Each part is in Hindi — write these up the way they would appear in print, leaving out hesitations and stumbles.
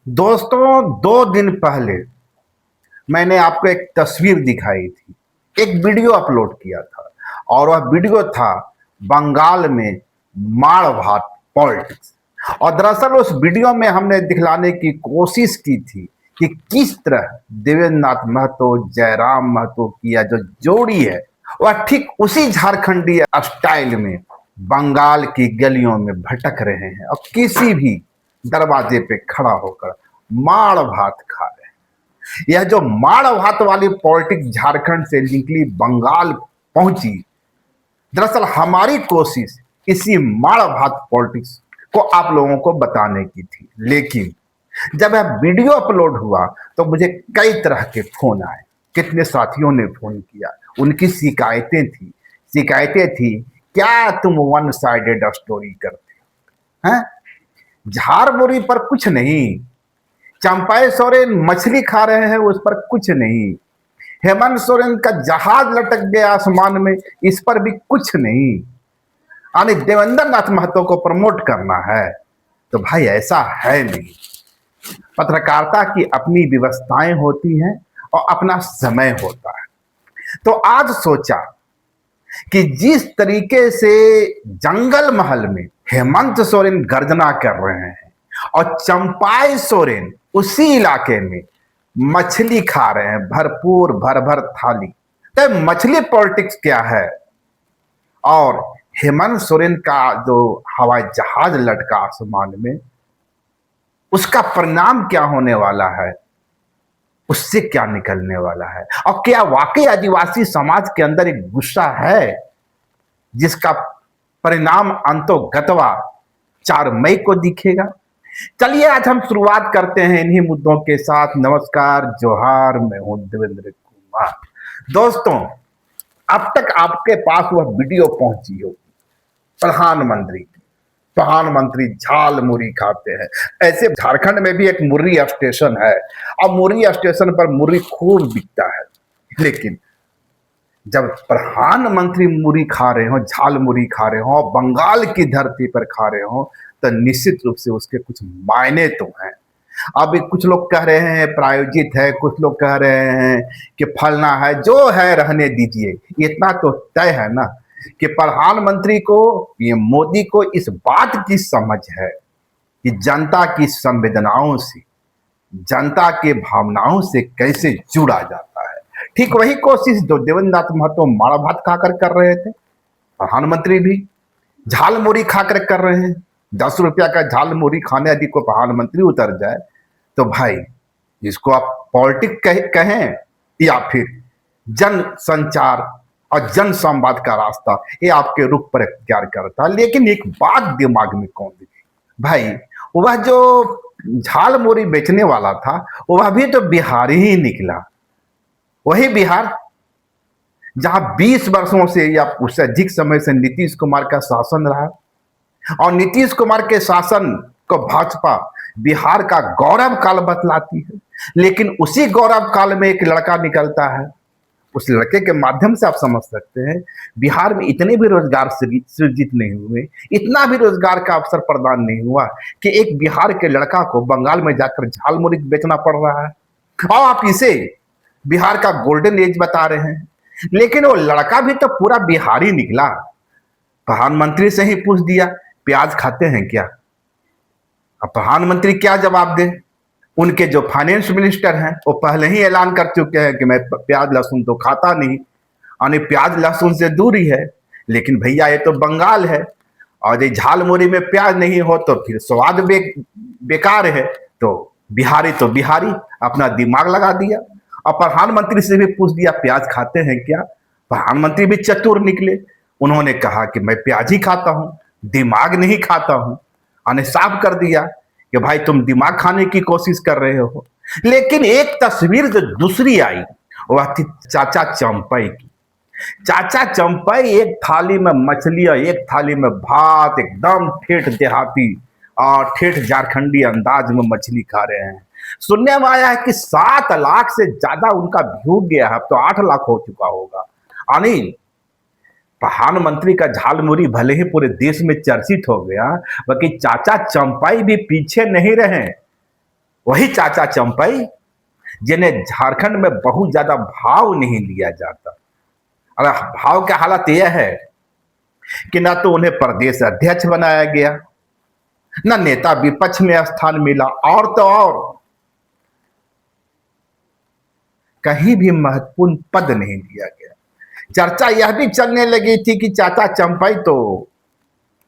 दोस्तों, 2 दिन पहले मैंने आपको एक तस्वीर दिखाई थी, एक वीडियो अपलोड किया था और वह वीडियो था बंगाल में माड़ भात पॉलिटिक्स। और दरअसल उस वीडियो में हमने दिखलाने की कोशिश की थी कि किस तरह देवेंद्र नाथ महतो जयराम महतो की यह जो जोड़ी है वह ठीक उसी झारखंडी स्टाइल में बंगाल की गलियों में भटक रहे हैं और किसी भी दरवाजे पे खड़ा होकर माड़ भात खा रहे हैं। यह जो माड़ भात वाली पॉलिटिक्स झारखंड से निकली बंगाल पहुंची, दरअसल हमारी कोशिश इसी माड़ भात पॉलिटिक्स को आप लोगों को बताने की थी। लेकिन जब यह वीडियो अपलोड हुआ तो मुझे कई तरह के फोन आए, कितने साथियों ने फोन किया, उनकी शिकायतें थी क्या तुम वन साइडेड स्टोरी करते हैं, झारमुरी पर कुछ नहीं, चंपाई सोरेन मछली खा रहे हैं उस पर कुछ नहीं, हेमंत सोरेन का जहाज लटक गया आसमान में इस पर भी कुछ नहीं, यानी देवेंद्र नाथ महतो को प्रमोट करना है। तो भाई ऐसा है नहीं, पत्रकारिता की अपनी व्यवस्थाएं होती हैं और अपना समय होता है। तो आज सोचा कि जिस तरीके से जंगल महल में हेमंत सोरेन गर्जना कर रहे हैं और चंपाई सोरेन उसी इलाके में मछली खा रहे हैं, भरपूर भर भर थाली, तो मछली पॉलिटिक्स क्या है और हेमंत सोरेन का जो हवाई जहाज लटका आसमान में उसका परिणाम क्या होने वाला है, उससे क्या निकलने वाला है, और क्या वाकई आदिवासी समाज के अंदर एक गुस्सा है जिसका परिणाम अंतोगतवा 4 मई को दिखेगा। चलिए आज हम शुरुआत करते हैं इन्हीं मुद्दों के साथ। नमस्कार, जोहार, मैं हूं देवेंद्र कुमार। दोस्तों, अब तक आपके पास वह वीडियो पहुंची होगी प्रधानमंत्री की, प्रधानमंत्री झाल मुर्री खाते हैं। ऐसे झारखंड में भी एक मुर्री स्टेशन है और मुर्री स्टेशन पर मुर्री खूब बिकता है, लेकिन जब प्रधानमंत्री मुर्री खा रहे हो, झाल मुर्री खा रहे हो, बंगाल की धरती पर खा रहे हो, तो निश्चित रूप से उसके कुछ मायने तो हैं। अब कुछ लोग कह रहे हैं प्रायोजित है, कुछ लोग कह रहे हैं कि फलना है, जो है रहने दीजिए। इतना तो तय है ना कि प्रधानमंत्री को, ये मोदी को इस बात की समझ है कि जनता की संवेदनाओं से, जनता के भावनाओं से कैसे जुड़ा जाता है। ठीक वही कोशिश जो देवेंद्र नाथ महतो माड़ा भात खाकर कर रहे थे, प्रधानमंत्री भी झाल मुर्री खाकर कर रहे हैं। 10 रुपया का झाल मुर्री खाने यदि को प्रधानमंत्री उतर जाए तो भाई इसको आप पॉलिटिक्स कहें या फिर जन संचार और जन संवाद का रास्ता, ये आपके रुख पर इख्तियार करता है। लेकिन एक बात दिमाग में कौन दिखी भाई, वह जो झाल मुर्री बेचने वाला था वह भी तो बिहारी ही निकला। वही बिहार जहां 20 वर्षों से या उससे अधिक समय से नीतीश कुमार का शासन रहा और नीतीश कुमार के शासन को भाजपा बिहार का गौरव काल बतलाती है। लेकिन उसी गौरव काल में एक लड़का निकलता है, उस लड़के के माध्यम से आप समझ सकते हैं बिहार में इतने भी रोजगार सृजित नहीं हुए, इतना भी रोजगार का अवसर प्रदान नहीं हुआ कि एक बिहार के लड़का को बंगाल में जाकर झाल मुर्री बेचना पड़ रहा है। और आप इसे बिहार का गोल्डन एज बता रहे हैं, लेकिन वो लड़का भी तो पूरा बिहारी निकला। प्रधानमंत्री से ही पूछ दिया प्याज खाते हैं क्या, अब प्रधानमंत्री क्या जवाब दे। उनके जो फाइनेंस मिनिस्टर हैं वो पहले ही ऐलान कर चुके हैं कि मैं प्याज लहसुन तो खाता नहीं, यानी प्याज लहसुन से दूरी है। लेकिन भैया ये तो बंगाल है और ये झाल मुर्री में प्याज नहीं हो तो फिर स्वाद बेकार है। तो बिहारी अपना दिमाग लगा दिया और प्रधानमंत्री से भी पूछ दिया प्याज खाते हैं क्या। प्रधानमंत्री भी चतुर निकले, उन्होंने कहा कि मैं प्याज ही खाता हूं, दिमाग नहीं खाता हूं। यानी साफ कर दिया कि भाई तुम दिमाग खाने की कोशिश कर रहे हो। लेकिन एक तस्वीर जो दूसरी आई वह थी चाचा चंपई की। चाचा चंपई एक थाली में मछली और एक थाली में भात, एकदम ठेठ देहाती और ठेठ झारखंडी अंदाज में मछली खा रहे हैं। सुनने में आया है कि 7 लाख से ज्यादा उनका व्यू गया है, अब तो 8 लाख हो चुका होगा। यानी प्रधानमंत्री का झाल मुर्री भले ही पूरे देश में चर्चित हो गया, बाकी चाचा चंपाई भी पीछे नहीं रहे। वही चाचा चंपई जिन्हें झारखंड में बहुत ज्यादा भाव नहीं लिया जाता। अगर भाव की हालत यह है कि ना तो उन्हें प्रदेश अध्यक्ष बनाया गया, ना नेता विपक्ष में स्थान मिला, और तो और कहीं भी महत्वपूर्ण पद नहीं दिया गया। चर्चा यह भी चलने लगी थी कि चाचा चंपई तो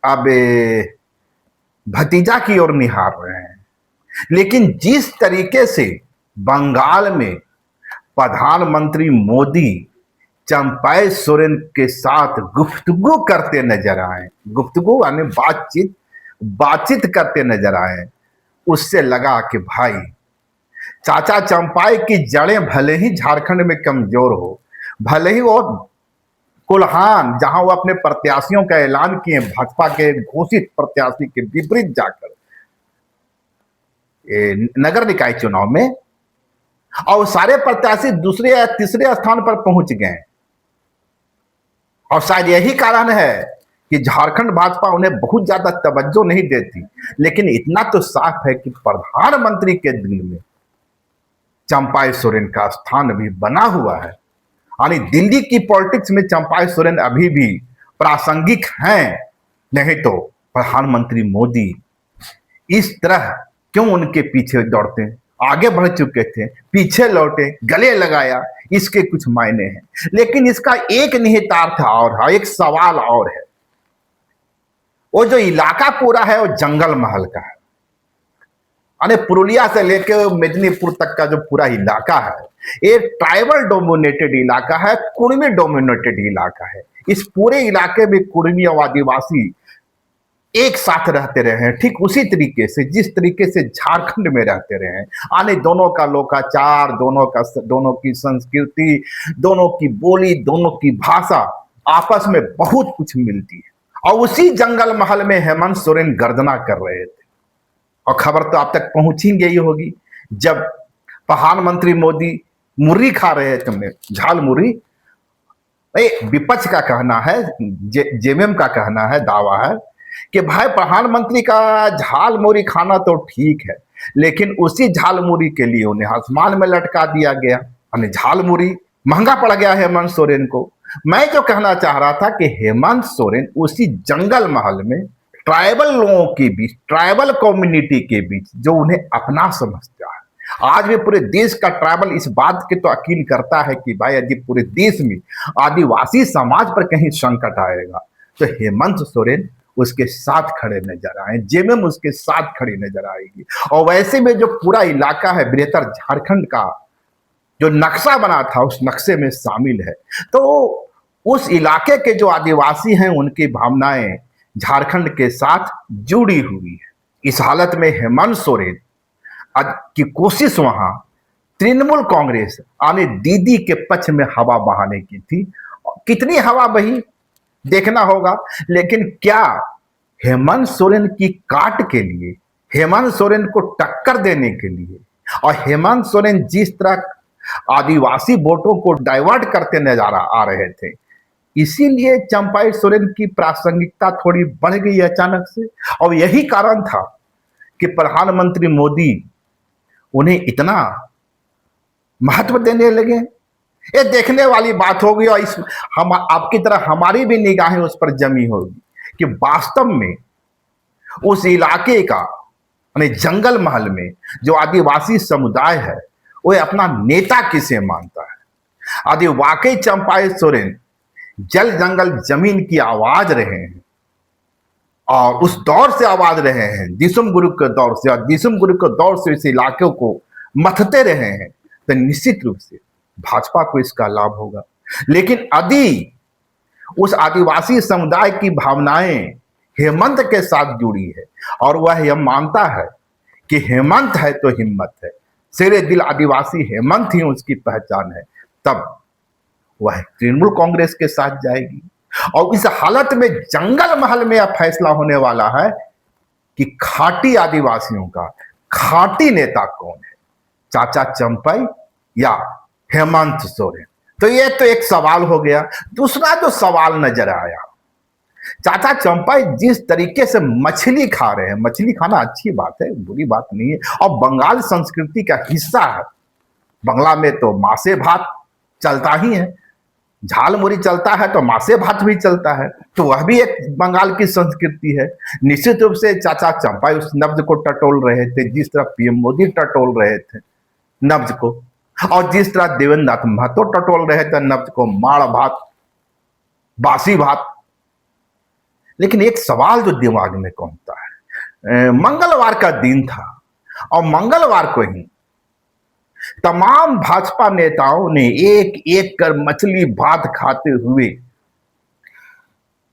अब भतीजा की ओर निहार रहे हैं। लेकिन जिस तरीके से बंगाल में प्रधानमंत्री मोदी चंपई सोरेन के साथ गुफ्तगू करते नजर आए, गुफ्तगू यानी बातचीत करते नजर आए, उससे लगा कि भाई चाचा चंपई की जड़ें भले ही झारखंड में कमजोर हो, भले ही वो कोल्हान जहां वो अपने प्रत्याशियों का ऐलान किए भाजपा के घोषित प्रत्याशी के विपरीत जाकर नगर निकाय चुनाव में, और सारे प्रत्याशी दूसरे या तीसरे स्थान पर पहुंच गए। और शायद यही कारण है कि झारखंड भाजपा उन्हें बहुत ज्यादा तवज्जो नहीं देती। लेकिन इतना तो साफ है कि प्रधानमंत्री के दिल में चंपई सोरेन का स्थान भी बना हुआ है। यानी दिल्ली की पॉलिटिक्स में चंपई सोरेन अभी भी प्रासंगिक हैं। नहीं तो प्रधानमंत्री मोदी इस तरह क्यों उनके पीछे दौड़ते, आगे बढ़ चुके थे, पीछे लौटे, गले लगाया, इसके कुछ मायने हैं। लेकिन इसका एक निहितार्थ और है, एक सवाल और है। वो जो इलाका पूरा है वो जंगल महल का है। यानी पुरुलिया से लेकर मेदिनीपुर तक का जो पूरा इलाका है, ये ट्राइबल डोमिनेटेड इलाका है, कुर्मी डोमिनेटेड इलाका है। इस पूरे इलाके में कुर्मी और आदिवासी एक साथ रहते रहे हैं, ठीक उसी तरीके से जिस तरीके से झारखंड में रहते रहे हैं। यानी दोनों का लोकाचार, दोनों की संस्कृति, दोनों की बोली, दोनों की भाषा आपस में बहुत कुछ मिलती है। और उसी जंगल महल में हेमंत सोरेन गर्जना कर रहे थे। और खबर तो आप तक पहुंची गई होगी, जब प्रधानमंत्री मोदी मुर्री खा रहे थे, झाल मुर्री। विपक्ष का कहना है, जेएमएम का कहना है, दावा है कि भाई प्रधानमंत्री का झाल मुर्री खाना तो ठीक है, लेकिन उसी झाल मुर्री के लिए उन्हें आसमान में लटका दिया गया। यानी झाल मुर्री महंगा पड़ गया हेमंत सोरेन को। मैं जो कहना चाह रहा था कि हेमंत सोरेन उसी जंगल महल में ट्राइबल लोगों के बीच, ट्राइबल कम्युनिटी के बीच जो उन्हें अपना समझता है। आज भी पूरे देश का ट्राइबल इस बात के तो यकीन करता है कि भाई यदि पूरे देश में आदिवासी समाज पर कहीं संकट आएगा तो हेमंत सोरेन उसके साथ खड़े नजर आए, जेएमएम उसके साथ खड़ी नजर आएगी। और वैसे में जो पूरा इलाका है बृहत्तर झारखंड का जो नक्शा बना था उस नक्शे में शामिल है। तो उस इलाके के जो आदिवासी हैं उनकी भावनाएं झारखंड के साथ जुड़ी हुई है। इस हालत में हेमंत सोरेन की कोशिश वहां तृणमूल कांग्रेस यानी दीदी के पक्ष में हवा बहाने की थी। कितनी हवा बही देखना होगा। लेकिन क्या हेमंत सोरेन की काट के लिए, हेमंत सोरेन को टक्कर देने के लिए, और हेमंत सोरेन जिस तरह आदिवासी वोटों को डाइवर्ट करते नजर आ रहे थे, इसीलिए चंपई सोरेन की प्रासंगिकता थोड़ी बढ़ गई अचानक से। और यही कारण था कि प्रधानमंत्री मोदी उन्हें इतना महत्व देने लगे। ये देखने वाली बात होगी और हम आपकी तरह हमारी भी निगाहें उस पर जमी होगी कि वास्तव में उस इलाके का यानी जंगल महल में जो आदिवासी समुदाय है वो अपना नेता किसे मानता है। यदि वाकई चंपई सोरेन जल जंगल जमीन की आवाज रहे हैं और उस दौर से आवाज रहे हैं, दिसुम गुरु के दौर से, और दिसुम गुरु के दौर से इस इलाके को मथते रहे हैं, तो निश्चित रूप से भाजपा को इसका लाभ होगा। लेकिन यदि उस आदिवासी समुदाय की भावनाएं हेमंत के साथ जुड़ी है और वह यह मानता है कि हेमंत है तो हिम्मत है, शेरे दिल आदिवासी हेमंत ही उसकी पहचान है, तब वह तृणमूल कांग्रेस के साथ जाएगी। और इस हालत में जंगल महल में यह फैसला होने वाला है कि खाटी आदिवासियों का खाटी नेता कौन है, चाचा चंपई या हेमंत सोरेन। तो ये तो एक सवाल हो गया। दूसरा जो सवाल नजर आया चाचा चंपा जिस तरीके से मछली खा रहे हैं, मछली खाना अच्छी बात है, बुरी बात नहीं है, और बंगाल संस्कृति का हिस्सा है। बंगला में तो मासे भात चलता ही है, झाल मुरी चलता है तो मासे भात भी चलता है, तो वह भी एक बंगाल की संस्कृति है। निश्चित रूप से चाचा चंपा उस नब्ज को टटोल रहे थे, जिस तरह पीएम मोदी टटोल रहे थे नब्ज को, और जिस तरह देवेंद्र नाथ महतो टटोल रहे थे नब्ज को, माड़ भात, बासी भात। लेकिन एक सवाल जो दिमाग में घूमता है, मंगलवार का दिन था और मंगलवार को ही तमाम भाजपा नेताओं ने एक एक कर मछली भात खाते हुए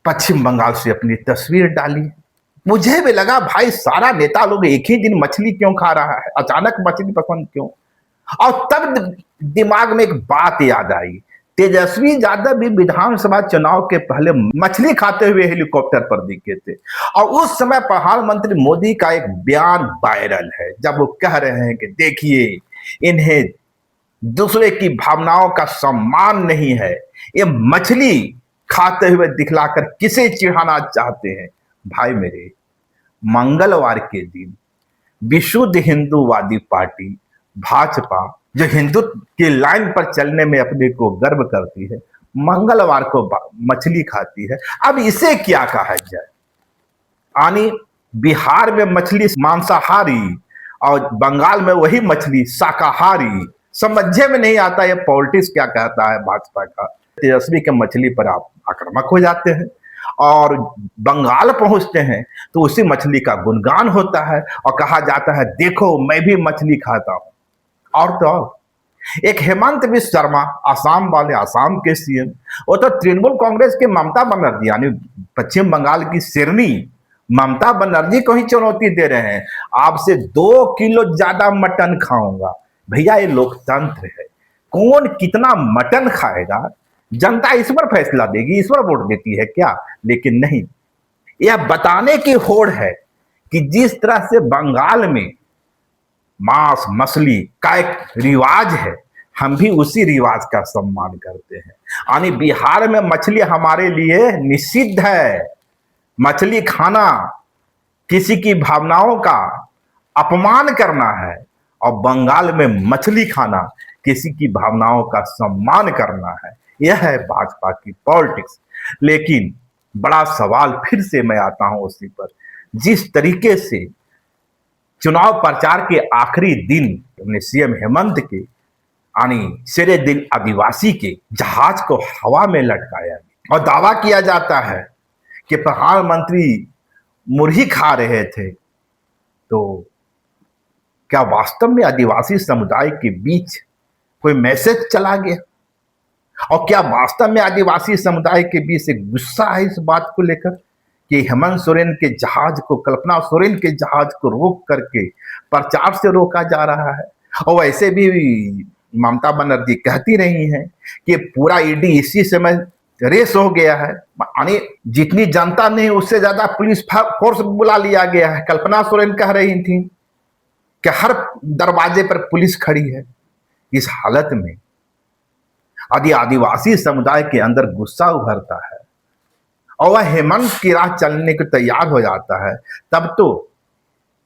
पश्चिम बंगाल से अपनी तस्वीर डाली। मुझे भी लगा भाई सारा नेता लोग एक ही दिन मछली क्यों खा रहा है, अचानक मछली पसंद क्यों। और तब दिमाग में एक बात याद आई, तेजस्वी यादव भी विधानसभा चुनाव के पहले मछली खाते हुए हेलीकॉप्टर पर दिखे थे, और उस समय प्रधानमंत्री मोदी का एक बयान वायरल है जब वो कह रहे हैं कि देखिए इन्हें दूसरे की भावनाओं का सम्मान नहीं है, ये मछली खाते हुए दिखलाकर किसे चिढ़ाना चाहते हैं। भाई मेरे, मंगलवार के दिन विशुद्ध हिंदूवादी पार्टी भाजपा, जो हिंदुत्व की लाइन पर चलने में अपने को गर्व करती है, मंगलवार को मछली खाती है। अब इसे क्या कहा जाए? यानी बिहार में मछली मांसाहारी और बंगाल में वही मछली शाकाहारी। समझे में नहीं आता ये पॉलिटिक्स क्या कहता है भाजपा का। तेजस्वी के मछली पर आप आक्रामक हो जाते हैं और बंगाल पहुंचते हैं तो उसी मछली का गुणगान होता है और कहा जाता है देखो मैं भी मछली खाता हूं। और तो एक हेमंत बिस्व शर्मा, आसाम वाले, आसाम के सीएम, वो तो तृणमूल कांग्रेस के ममता बनर्जी यानी पश्चिम बंगाल की शेरनी ममता बनर्जी को ही चुनौती दे रहे हैं, आपसे 2 किलो ज्यादा मटन खाऊंगा। भैया ये लोकतंत्र है, कौन कितना मटन खाएगा जनता इस पर फैसला देगी, इस पर वोट देती है क्या? लेकिन नहीं, यह बताने की होड़ है कि जिस तरह से बंगाल में मांस मछली का एक रिवाज है, हम भी उसी रिवाज का सम्मान करते हैं। यानी बिहार में मछली हमारे लिए निषिद्ध है। मछली खाना किसी की भावनाओं का अपमान करना है, और बंगाल में मछली खाना किसी की भावनाओं का सम्मान करना है। यह है भाजपा की पॉलिटिक्स। लेकिन बड़ा सवाल फिर से मैं आता हूं उसी पर, जिस तरीके से चुनाव प्रचार के आखिरी दिन अपने सीएम हेमंत के यानी शेरे दिल आदिवासी के जहाज को हवा में लटकाया और दावा किया जाता है कि प्रधानमंत्री मुर्गी खा रहे थे, तो क्या वास्तव में आदिवासी समुदाय के बीच कोई मैसेज चला गया? और क्या वास्तव में आदिवासी समुदाय के बीच एक गुस्सा है इस बात को लेकर कि हेमंत सोरेन के जहाज को, कल्पना सोरेन के जहाज को रोक करके प्रचार से रोका जा रहा है? और वैसे भी ममता बनर्जी कहती रही हैं कि पूरा ईडी इसी समय रेस हो गया है, यानी जितनी जनता नहीं उससे ज्यादा पुलिस फोर्स बुला लिया गया है। कल्पना सोरेन कह रही थी कि हर दरवाजे पर पुलिस खड़ी है। इस हालत में यदि आदिवासी समुदाय के अंदर गुस्सा उभरता है और वह हेमंत की राह चलने को तैयार हो जाता है, तब तो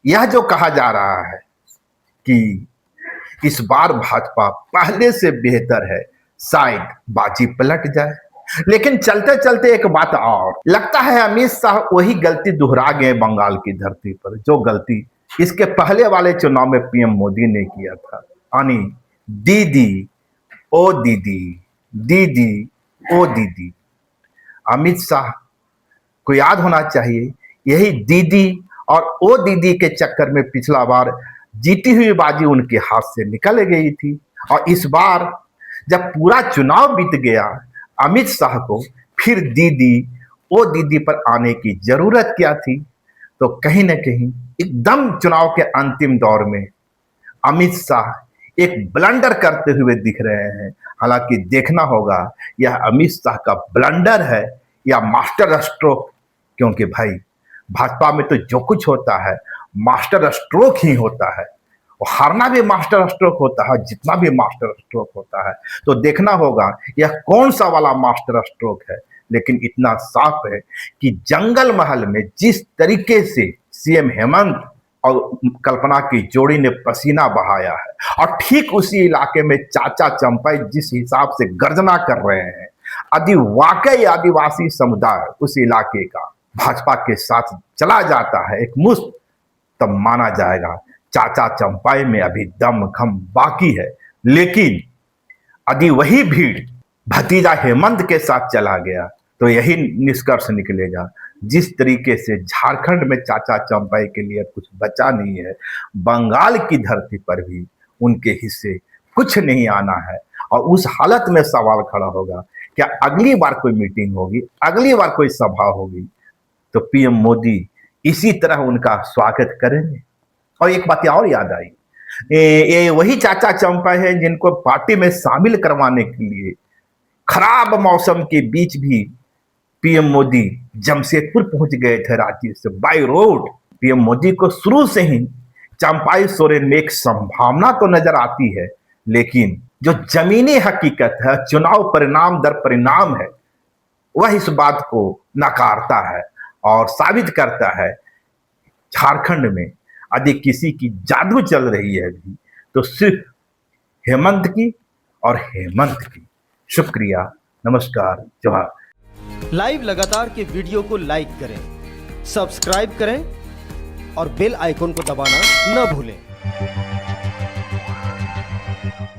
यह जो कहा जा रहा है कि इस बार भाजपा पहले से बेहतर है, शायद बाजी पलट जाए। लेकिन चलते चलते एक बात और, लगता है अमित शाह वही गलती दोहरा गए बंगाल की धरती पर, जो गलती इसके पहले वाले चुनाव में पीएम मोदी ने किया था। यानी दीदी ओ दीदी, दीदी ओ दीदी। अमित शाह को याद होना चाहिए, यही दीदी और ओ दीदी के चक्कर में पिछला बार जीती हुई बाजी उनके हाथ से निकल गई थी। और इस बार जब पूरा चुनाव बीत गया, अमित शाह को फिर दीदी ओ दीदी पर आने की जरूरत क्या थी? तो कहीं ना कहीं एकदम चुनाव के अंतिम दौर में अमित शाह एक ब्लंडर करते हुए दिख रहे हैं। हालांकि देखना होगा यह अमित शाह का ब्लंडर है या मास्टर स्ट्रोक, क्योंकि भाई भाजपा में तो जो कुछ होता है मास्टर स्ट्रोक ही होता है, और हारना भी मास्टर स्ट्रोक होता है, जितना भी मास्टर स्ट्रोक होता है। तो देखना होगा यह कौन सा वाला मास्टर स्ट्रोक है लेकिन इतना साफ है कि जंगल महल में जिस तरीके से सीएम हेमंत और कल्पना की जोड़ी ने पसीना बहाया है, और ठीक उसी इलाके में चाचा चंपाई जिस हिसाब से गर्जना कर रहे हैं, यदि वाकई आदिवासी समुदाय उस इलाके का भाजपा के साथ चला जाता है एक मुश्त, तब माना जाएगा चाचा चंपाई में अभी दम खम बाकी है। लेकिन यदि वही भीड़ भतीजा हेमंत के साथ चला गया तो यही निष्कर्ष निकलेगा, जिस तरीके से झारखंड में चाचा चंपाई के लिए कुछ बचा नहीं है, बंगाल की धरती पर भी उनके हिस्से कुछ नहीं आना है। और उस हालत में सवाल खड़ा होगा, क्या अगली बार कोई मीटिंग होगी, अगली बार कोई सभा होगी तो पीएम मोदी इसी तरह उनका स्वागत करेंगे? और एक बात और याद आई, ये वही चाचा चंपाई है जिनको पार्टी में शामिल करवाने के लिए खराब मौसम के बीच भी पीएम मोदी जमशेदपुर पहुंच गए थे रांची से बाय रोड। पीएम मोदी को शुरू से ही चंपाई सोरेन में एक संभावना तो नजर आती है, लेकिन जो जमीनी हकीकत है, चुनाव परिणाम दर परिणाम है, वह इस बात को नकारता है और साबित करता है झारखंड में यदि किसी की जादू चल रही है भी तो सिर्फ हेमंत की और हेमंत की। शुक्रिया, नमस्कार, जोहार। लाइव लगातार के वीडियो को लाइक करें, सब्सक्राइब करें और बेल आइकन को दबाना न भूलें।